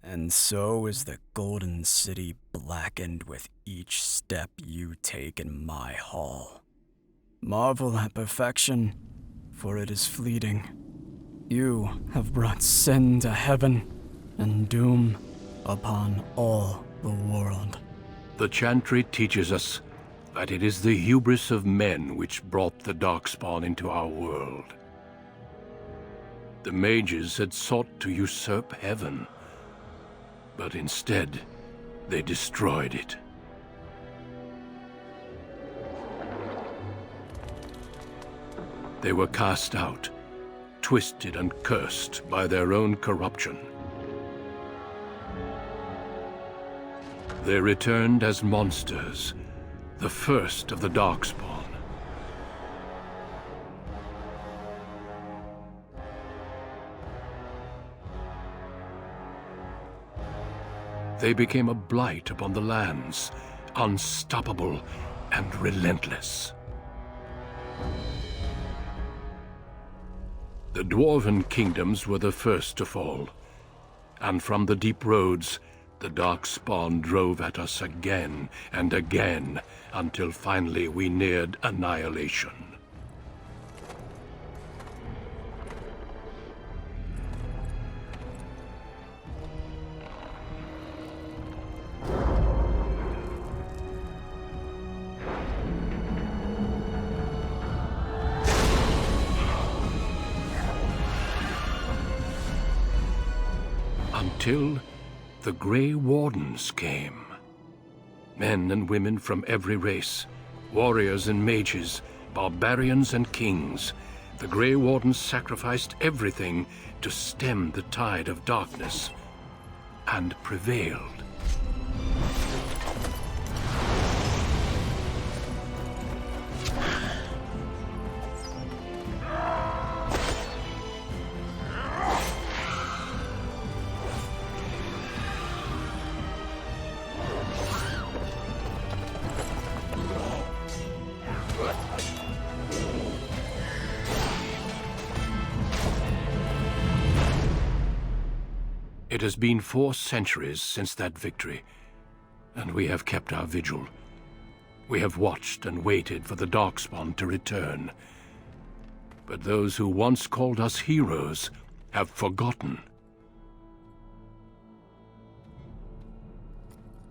And so is the Golden City blackened with each step you take in my hall. Marvel at perfection, for it is fleeting. You have brought sin to heaven, and doom upon all the world. The Chantry teaches us that it is the hubris of men which brought the Darkspawn into our world. The mages had sought to usurp heaven, but instead, they destroyed it. They were cast out, twisted and cursed by their own corruption. They returned as monsters, the first of the Darkspawn. They became a blight upon the lands, unstoppable and relentless. The Dwarven kingdoms were the first to fall, and from the deep roads, the Darkspawn drove at us again and again, until finally we neared annihilation. Until the Grey Wardens came. Men and women from every race, warriors and mages, barbarians and kings. The Grey Wardens sacrificed everything to stem the tide of darkness, and prevailed. It has been 4 centuries since that victory, and we have kept our vigil. We have watched and waited for the Darkspawn to return. But those who once called us heroes have forgotten.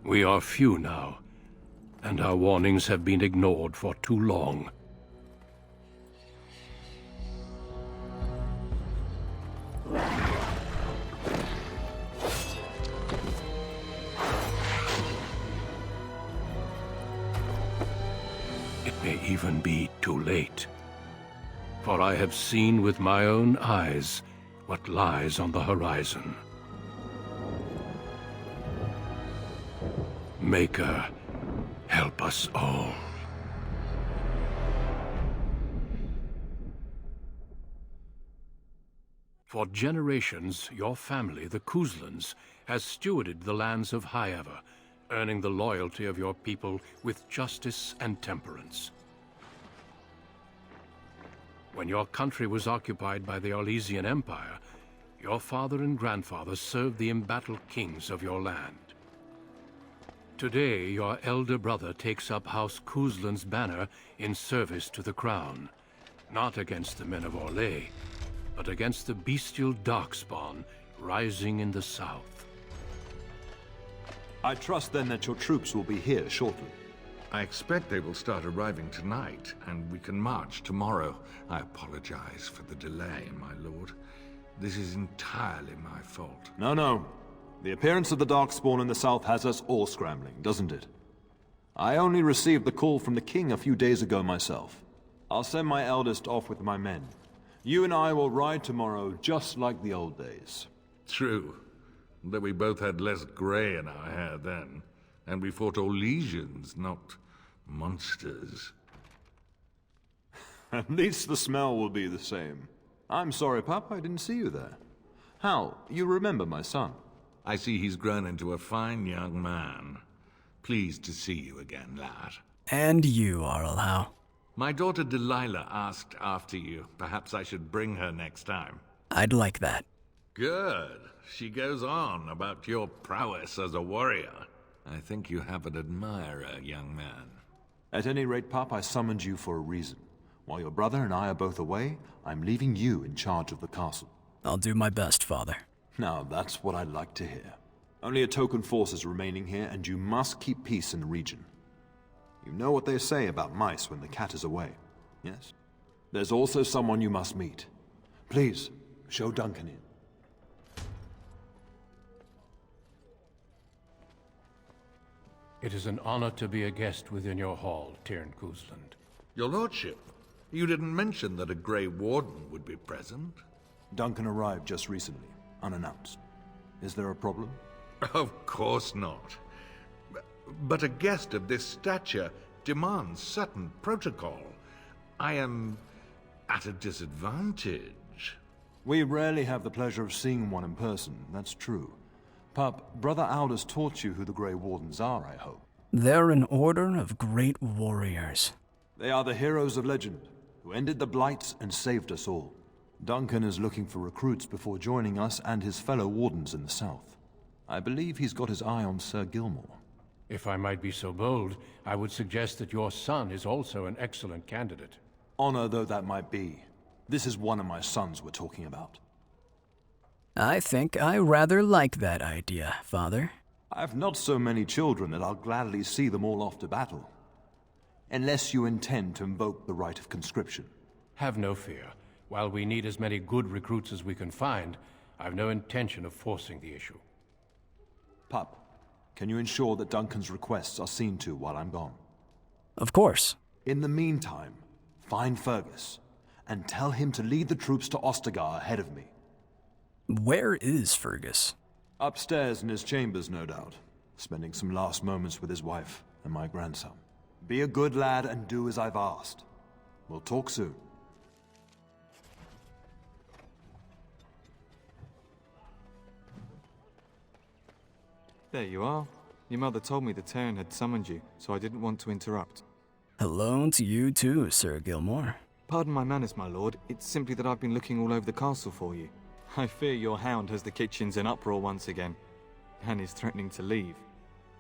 We are few now, and our warnings have been ignored for too long. May even be too late. For I have seen with my own eyes what lies on the horizon. Maker, help us all. For generations, your family, the Couslands, has stewarded the lands of Highever, earning the loyalty of your people with justice and temperance. When your country was occupied by the Arlesian Empire, your father and grandfather served the embattled kings of your land. Today, your elder brother takes up House Cousland's banner in service to the crown, not against the men of Orlais, but against the bestial Darkspawn rising in the south. I trust then that your troops will be here shortly. I expect they will start arriving tonight, and we can march tomorrow. I apologize for the delay, my lord. This is entirely my fault. No. The appearance of the Darkspawn in the south has us all scrambling, doesn't it? I only received the call from the king a few days ago myself. I'll send my eldest off with my men. You and I will ride tomorrow just like the old days. True. Though we both had less grey in our hair then, and we fought Orlesians, not monsters. At least the smell will be the same. I'm sorry, Pup, I didn't see you there. Hal, you remember my son? I see he's grown into a fine young man. Pleased to see you again, lad. And you, Arlhau. My daughter Delilah asked after you. Perhaps I should bring her next time. I'd like that. Good. She goes on about your prowess as a warrior. I think you have an admirer, young man. At any rate, Pup, I summoned you for a reason. While your brother and I are both away, I'm leaving you in charge of the castle. I'll do my best, Father. Now, that's what I'd like to hear. Only a token force is remaining here, and you must keep peace in the region. You know what they say about mice when the cat is away, yes? There's also someone you must meet. Please, show Duncan in. It is an honor to be a guest within your hall, Tyrn Cousland. Your lordship, you didn't mention that a Grey Warden would be present. Duncan arrived just recently, unannounced. Is there a problem? Of course not. But a guest of this stature demands certain protocol. I am at a disadvantage. We rarely have the pleasure of seeing one in person, that's true. Pup, Brother Aldous taught you who the Grey Wardens are, I hope. They're an order of great warriors. They are the heroes of legend, who ended the Blights and saved us all. Duncan is looking for recruits before joining us and his fellow Wardens in the south. I believe he's got his eye on Sir Gilmore. If I might be so bold, I would suggest that your son is also an excellent candidate. Honor though that might be, this is one of my sons we're talking about. I think I rather like that idea, Father. I've not so many children that I'll gladly see them all off to battle. Unless you intend to invoke the right of conscription. Have no fear. While we need as many good recruits as we can find, I've no intention of forcing the issue. Pup, can you ensure that Duncan's requests are seen to while I'm gone? Of course. In the meantime, find Fergus, and tell him to lead the troops to Ostagar ahead of me. Where is Fergus? Upstairs in his chambers, no doubt, spending some last moments with his wife and my grandson. Be a good lad and do as I've asked. We'll talk soon. There you are. Your mother told me the Terran had summoned you, so I didn't want to interrupt. Hello to you too, Sir Gilmore. Pardon my manners, my lord. It's simply that I've been looking all over the castle for you. I fear your hound has the kitchens in uproar once again, and is threatening to leave.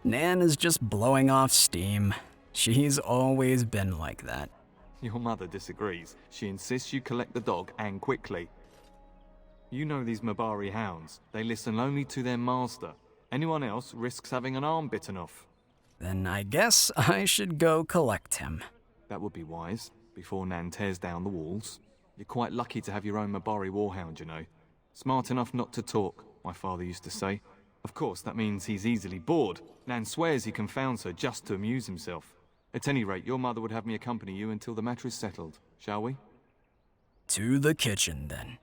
Nan is just blowing off steam. She's always been like that. Your mother disagrees. She insists you collect the dog, and quickly. You know these Mabari hounds. They listen only to their master. Anyone else risks having an arm bitten off. Then I guess I should go collect him. That would be wise, before Nan tears down the walls. You're quite lucky to have your own Mabari warhound, you know. Smart enough not to talk, my father used to say. Of course, that means he's easily bored. Nan swears he confounds her just to amuse himself. At any rate, your mother would have me accompany you until the matter is settled, shall we? To the kitchen, then.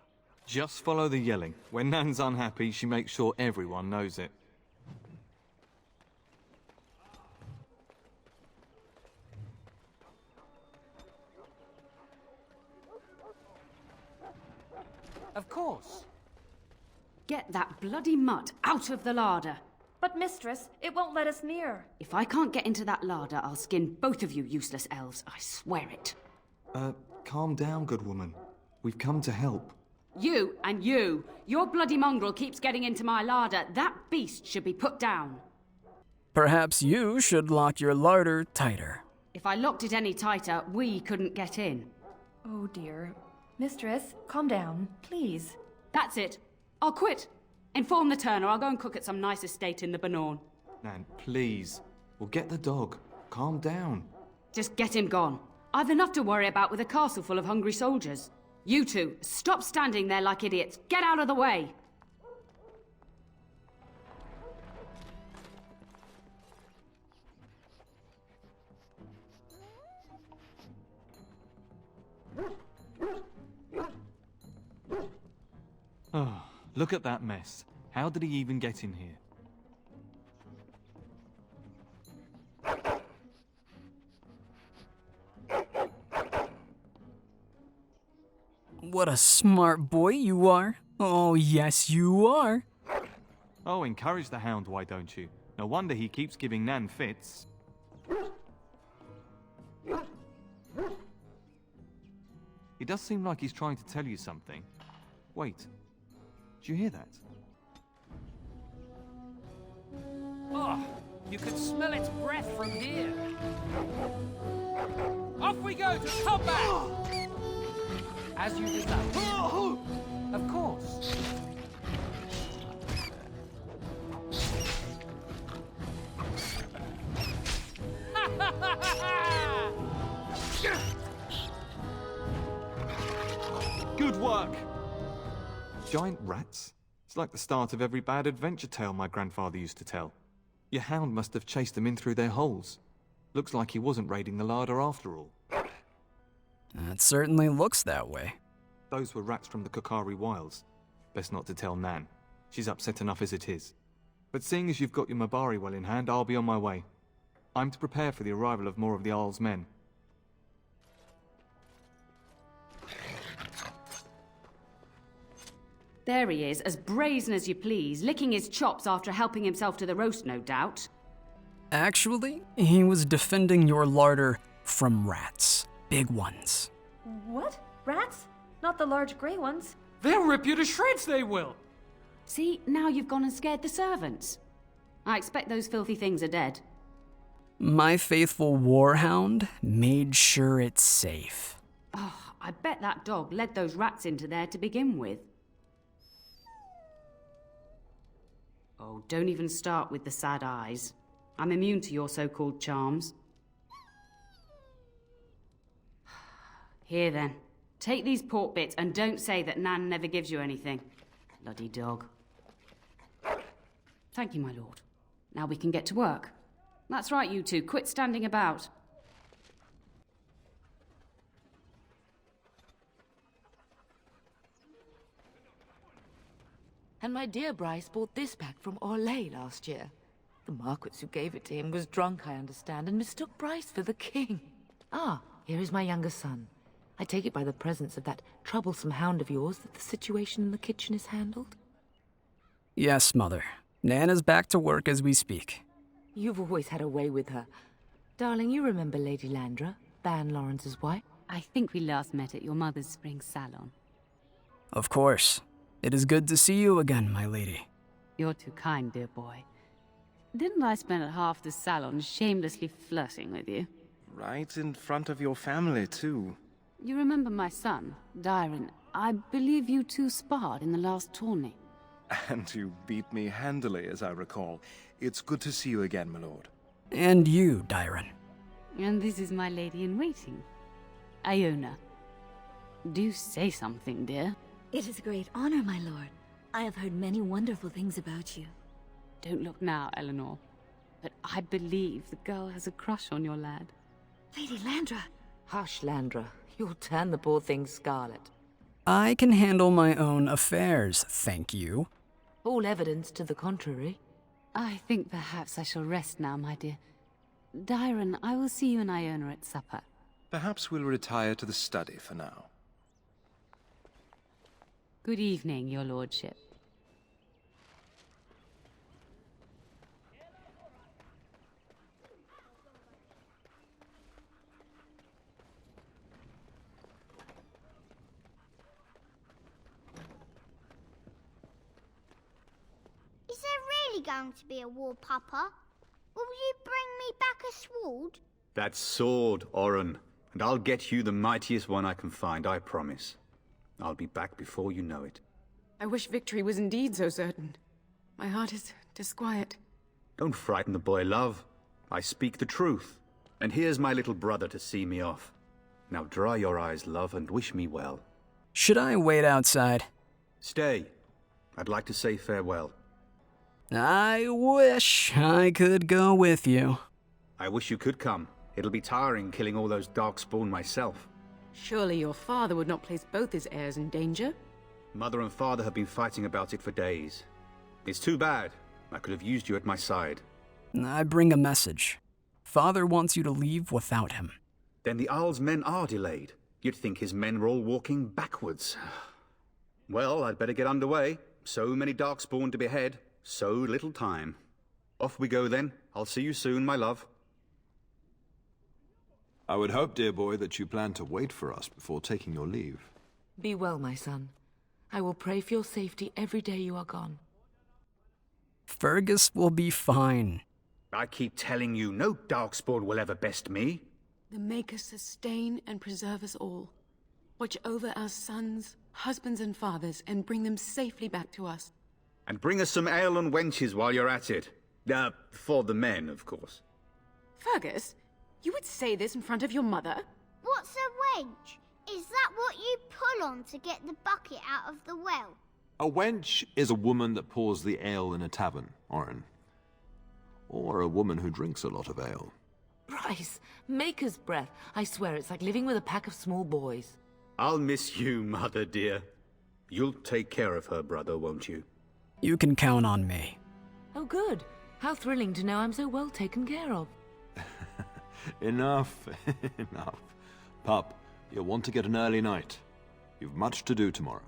Just follow the yelling. When Nan's unhappy, she makes sure everyone knows it. Of course. Get that bloody mutt out of the larder. But, mistress, it won't let us near. If I can't get into that larder, I'll skin both of you useless elves. I swear it. Calm down, good woman. We've come to help. You and you. Your bloody mongrel keeps getting into my larder. That beast should be put down. Perhaps you should lock your larder tighter. If I locked it any tighter, we couldn't get in. Oh, dear. Mistress, calm down, please. That's it. I'll quit. Inform the turner. I'll go and cook at some nice estate in the Banorn. Nan, please. We'll get the dog. Calm down. Just get him gone. I've enough to worry about with a castle full of hungry soldiers. You two, stop standing there like idiots. Get out of the way. Oh, look at that mess. How did he even get in here? What a smart boy you are. Oh, yes, you are. Oh, encourage the hound, why don't you? No wonder he keeps giving Nan fits. He does seem like he's trying to tell you something. Wait. Do you hear that? Oh, you can smell its breath from here. Off we go to combat! As you deserve. Of course. Good work! Giant rats? It's like the start of every bad adventure tale my grandfather used to tell. Your hound must have chased them in through their holes. Looks like he wasn't raiding the larder after all. It certainly looks that way. Those were rats from the Kokari Wilds. Best not to tell Nan. She's upset enough as it is. But seeing as you've got your Mabari well in hand, I'll be on my way. I'm to prepare for the arrival of more of the Isle's men. There he is, as brazen as you please, licking his chops after helping himself to the roast, no doubt. Actually, he was defending your larder from rats. Big ones. What? Rats? Not the large grey ones. They'll rip you to shreds, they will! See, now you've gone and scared the servants. I expect those filthy things are dead. My faithful warhound made sure it's safe. Oh, I bet that dog led those rats into there to begin with. Oh, don't even start with the sad eyes. I'm immune to your so-called charms. Here then, take these pork bits and don't say that Nan never gives you anything. Bloody dog. Thank you, my lord. Now we can get to work. That's right, you two. Quit standing about. And my dear Bryce bought this back from Orlais last year. The Marquis who gave it to him was drunk, I understand, and mistook Bryce for the king. Ah, here is my younger son. I take it by the presence of that troublesome hound of yours that the situation in the kitchen is handled? Yes, Mother. Nan is back to work as we speak. You've always had a way with her. Darling, you remember Lady Landra, Ban Lawrence's wife? I think we last met at your mother's spring salon. Of course. It is good to see you again, my lady. You're too kind, dear boy. Didn't I spend half the salon shamelessly flirting with you? Right in front of your family, too. You remember my son, Dyron. I believe you two sparred in the last tourney. And you beat me handily, as I recall. It's good to see you again, my lord. And you, Dyron. And this is my lady-in-waiting, Iona. Do say something, dear. It is a great honor, my lord. I have heard many wonderful things about you. Don't look now, Eleanor. But I believe the girl has a crush on your lad. Lady Landra! Hush, Landra. You'll turn the poor thing scarlet. I can handle my own affairs, thank you. All evidence to the contrary. I think perhaps I shall rest now, my dear. Dyron, I will see you and Iona at supper. Perhaps we'll retire to the study for now. Good evening, your lordship. Is there really going to be a war, Papa? Will you bring me back a sword? That sword, Oren, and I'll get you the mightiest one I can find, I promise. I'll be back before you know it. I wish victory was indeed so certain. My heart is disquiet. Don't frighten the boy, love. I speak the truth. And here's my little brother to see me off. Now dry your eyes, love, and wish me well. Should I wait outside? Stay. I'd like to say farewell. I wish I could go with you. I wish you could come. It'll be tiring killing all those darkspawn myself. Surely your father would not place both his heirs in danger? Mother and father have been fighting about it for days. It's too bad. I could have used you at my side. I bring a message. Father wants you to leave without him. Then the Isle's men are delayed. You'd think his men were all walking backwards. Well, I'd better get underway. So many darkspawn to behead. So little time. Off we go then. I'll see you soon, my love. I would hope, dear boy, that you plan to wait for us before taking your leave. Be well, my son. I will pray for your safety every day you are gone. Fergus will be fine. I keep telling you, no darkspawn will ever best me. The Maker sustain and preserve us all. Watch over our sons, husbands and fathers, and bring them safely back to us. And bring us some ale and wenches while you're at it. For the men, of course. Fergus, you would say this in front of your mother? What's a wench? Is that what you pull on to get the bucket out of the well? A wench is a woman that pours the ale in a tavern, Orin. Or a woman who drinks a lot of ale. Bryce, Maker's breath. I swear it's like living with a pack of small boys. I'll miss you, Mother dear. You'll take care of her, brother, won't you? You can count on me. Oh, good. How thrilling to know I'm so well taken care of. Enough, enough. Pup, you'll want to get an early night. You've much to do tomorrow.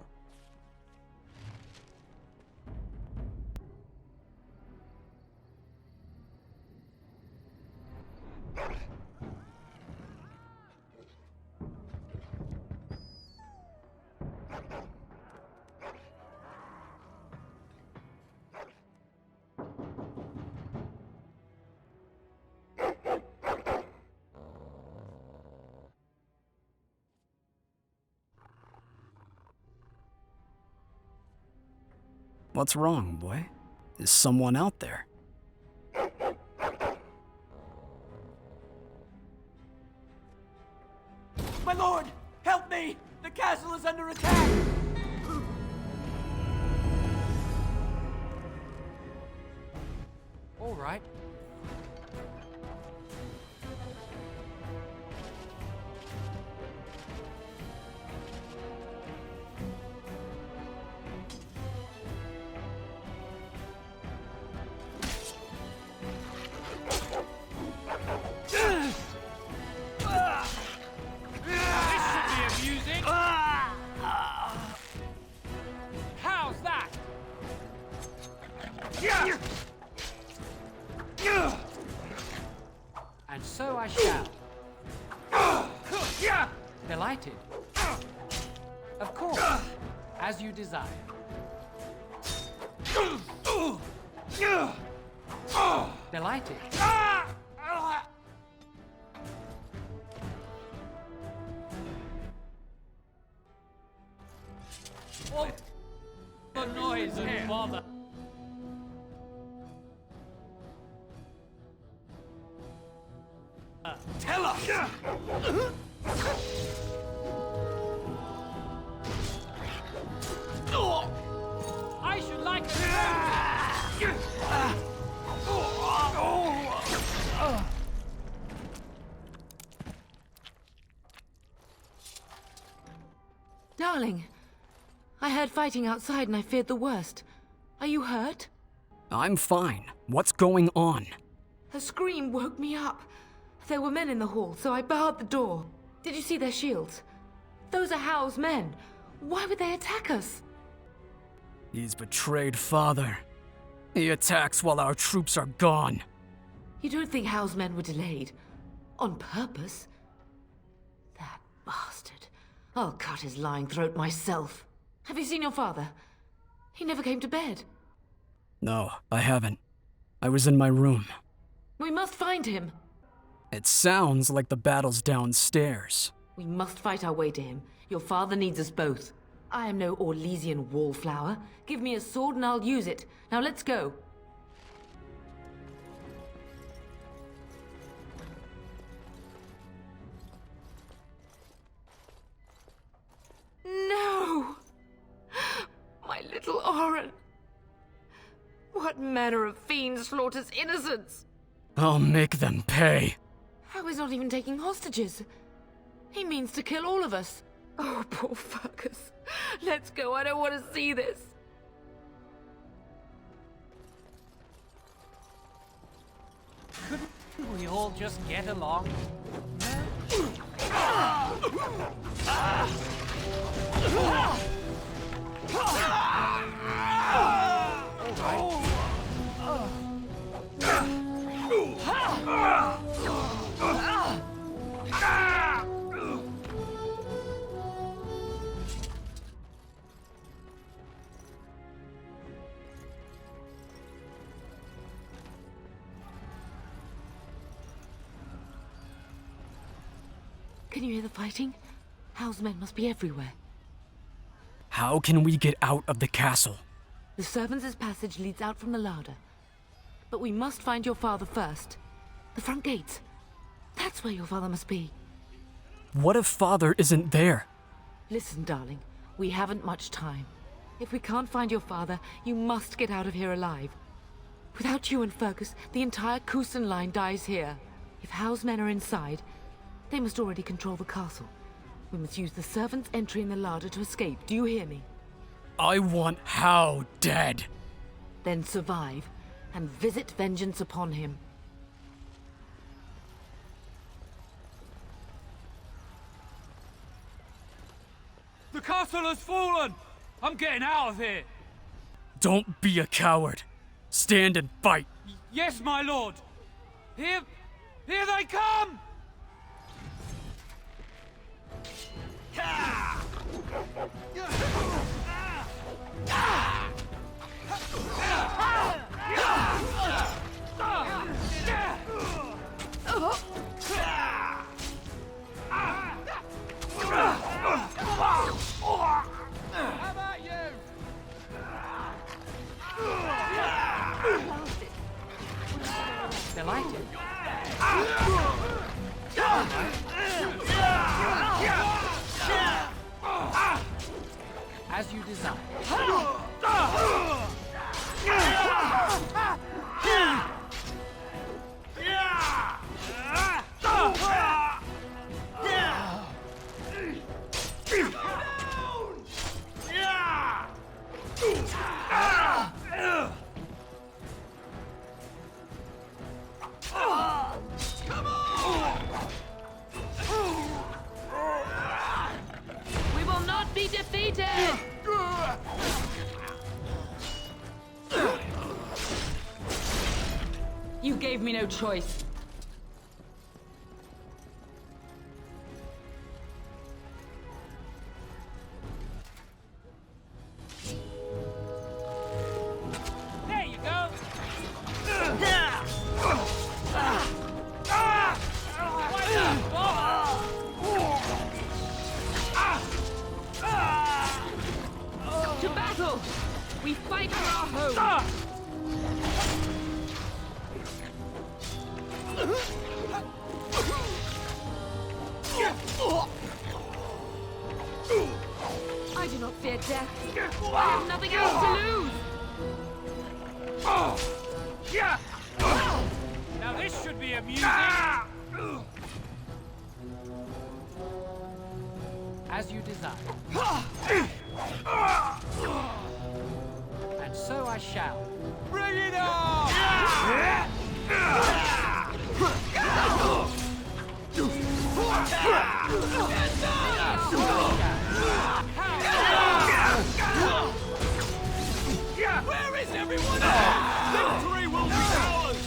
What's wrong, boy? Is someone out there? My lord! Help me! The castle is under attack! All right. And so I shall. Delighted. Of course, as you desire. Delighted. Oh, the noise and bother. Tell us! I should like to... Darling, I heard fighting outside and I feared the worst. Are you hurt? I'm fine. What's going on? A scream woke me up. There were men in the hall, so I barred the door. Did you see their shields? Those are Howe's men. Why would they attack us? He's betrayed father. He attacks while our troops are gone. You don't think Howe's men were delayed? On purpose? That bastard. I'll cut his lying throat myself. Have you seen your father? He never came to bed. No, I haven't. I was in my room. We must find him. It sounds like the battle's downstairs. We must fight our way to him. Your father needs us both. I am no Orlesian wallflower. Give me a sword and I'll use it. Now let's go. No! My little Orin. What manner of fiend slaughters innocents? I'll make them pay. How is not even taking hostages? He means to kill all of us. Oh, poor Fergus. Let's go. I don't want to see this. Couldn't we all just get along? Can you hear the fighting? Hal's men must be everywhere. How can we get out of the castle? The servants' passage leads out from the larder. But we must find your father first. The front gates. That's where your father must be. What if Father isn't there? Listen, darling. We haven't much time. If we can't find your father, you must get out of here alive. Without you and Fergus, the entire Cousland line dies here. If Hal's men are inside, they must already control the castle. We must use the servants' entry in the larder to escape. Do you hear me? I want Hal dead. Then survive, and visit vengeance upon him. The castle has fallen! I'm getting out of here! Don't be a coward. Stand and fight. Yes, my lord! Here they come! How about you? Delighted. As you desire. We will not be defeated! You gave me no choice. There you go! To battle! We fight for our home! I do not fear death. I have nothing else to lose! Now this should be amusing! As you desire. And so I shall. Bring it on! Where is everyone? Victory will be ours!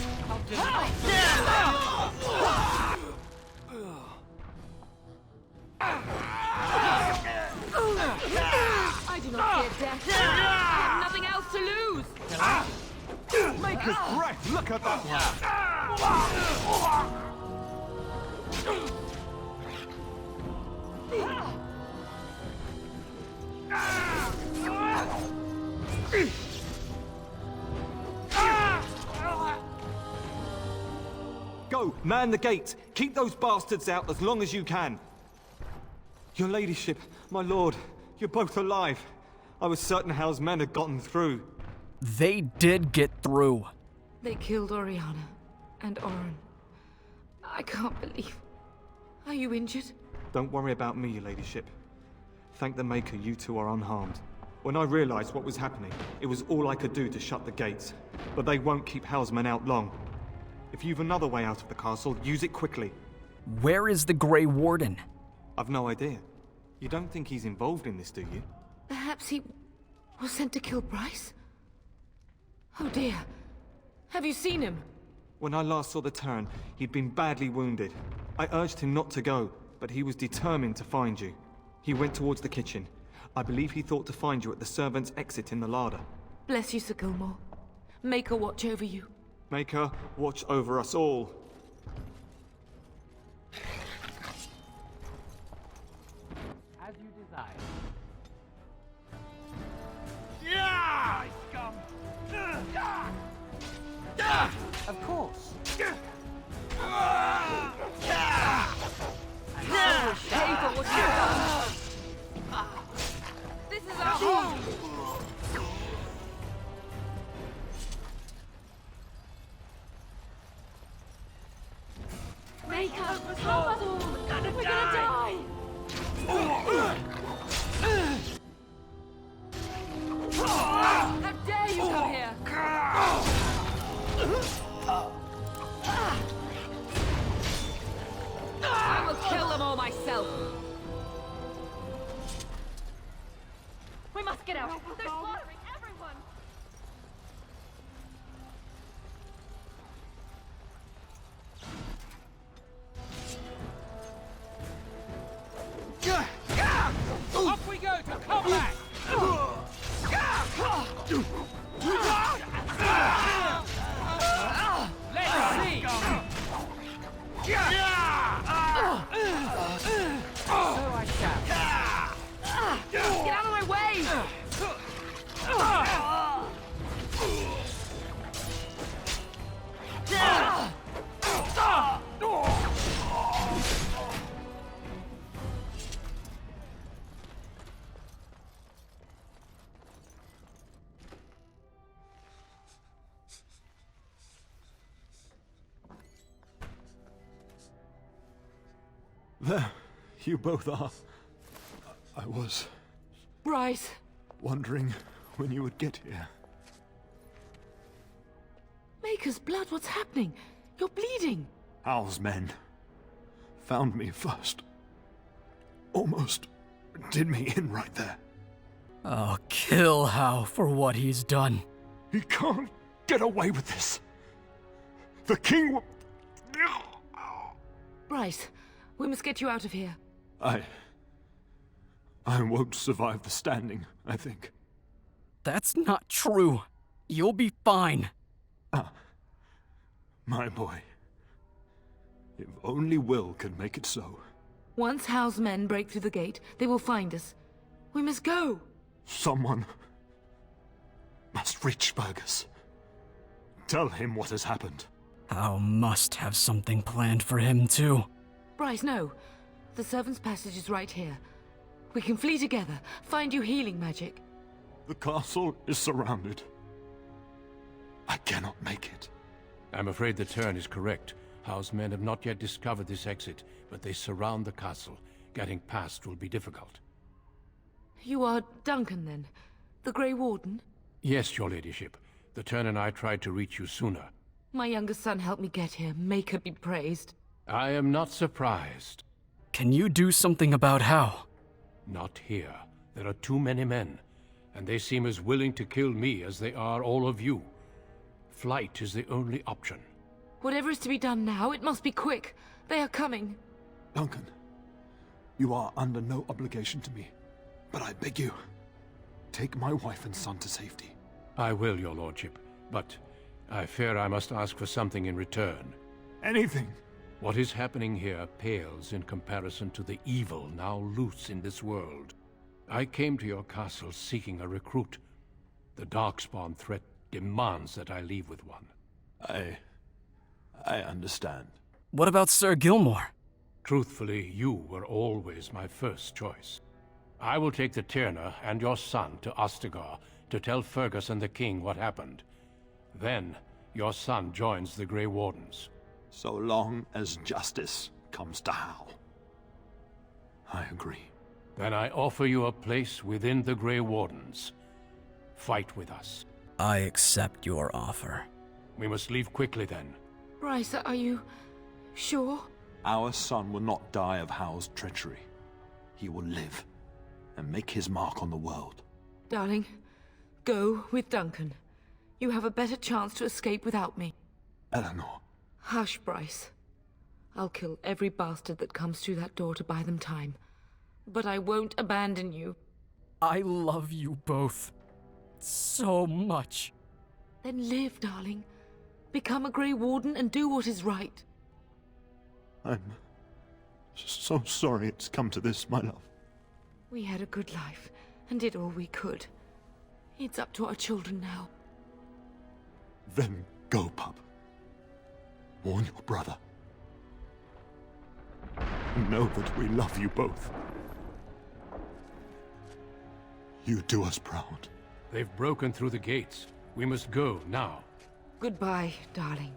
I do not fear death. I have nothing else to lose! Maker's breath! Look at that Go, man the gate. Keep those bastards out as long as you can. Your ladyship, my lord, you're both alive. I was certain Hal's men had gotten through. They did get through. They killed Oriana and Oren. I can't believe. Are you injured? Don't worry about me, your ladyship. Thank the Maker you two are unharmed. When I realized what was happening, it was all I could do to shut the gates. But they won't keep Hal's men out long. If you've another way out of the castle, use it quickly. Where is the Grey Warden? I've no idea. You don't think he's involved in this, do you? Perhaps he was sent to kill Bryce? Oh dear. Have you seen him? When I last saw the Turn, he'd been badly wounded. I urged him not to go, but he was determined to find you. He went towards the kitchen. I believe he thought to find you at the servants' exit in the larder. Bless you, Sir Gilmore. Maker watch over you. Maker, watch over us all. Of course. Pay for what you've done. This is our home. Make us help us all. We're gonna die. How dare you come here? I will kill them all myself. We must get out. They're slaughtering everyone. Off we go to combat! Let's see! So I shall. Get out of my way! There, you both are. I was Bryce. wondering when you would get here. Maker's blood, what's happening? You're bleeding. Hal's men found me first. Almost did me in right there. I'll kill Hal for what he's done. He can't get away with this. The king will... Bryce, we must get you out of here. I won't survive the standing, I think. That's not true. You'll be fine. My boy. If only Will could make it so. Once Hal's men break through the gate, they will find us. We must go. Someone must reach Fergus. Tell him what has happened. Hal must have something planned for him, too. Bryce, no. The servant's passage is right here. We can flee together, find you healing magic. The castle is surrounded. I cannot make it. I'm afraid the Turn is correct. Hal's men have not yet discovered this exit, but they surround the castle. Getting past will be difficult. You are Duncan, then? The Grey Warden? Yes, your ladyship. The Turn and I tried to reach you sooner. My younger son helped me get here. Maker be praised. I am not surprised. Can you do something about Hal? Not here. There are too many men, and they seem as willing to kill me as they are all of you. Flight is the only option. Whatever is to be done now, it must be quick. They are coming. Duncan, you are under no obligation to me, but I beg you, take my wife and son to safety. I will, your lordship, but I fear I must ask for something in return. Anything. What is happening here pales in comparison to the evil now loose in this world. I came to your castle seeking a recruit. The Darkspawn threat demands that I leave with one. I understand. What about Sir Gilmore? Truthfully, you were always my first choice. I will take the Tyrna and your son to Ostagar to tell Fergus and the king what happened. Then, your son joins the Grey Wardens. So long as justice comes to Hal. I agree. Then I offer you a place within the Grey Wardens. Fight with us. I accept your offer. We must leave quickly then. Bryce, are you sure? Our son will not die of Hal's treachery. He will live and make his mark on the world. Darling, go with Duncan. You have a better chance to escape without me. Eleanor. Hush, Bryce. I'll kill every bastard that comes through that door to buy them time. But I won't abandon you. I love you both so much. Then live, darling. Become a Grey Warden and do what is right. I'm so sorry it's come to this, my love. We had a good life and did all we could. It's up to our children now. Then go, pup. Warn your brother. Know that we love you both. You do us proud. They've broken through the gates. We must go now. Goodbye, darling.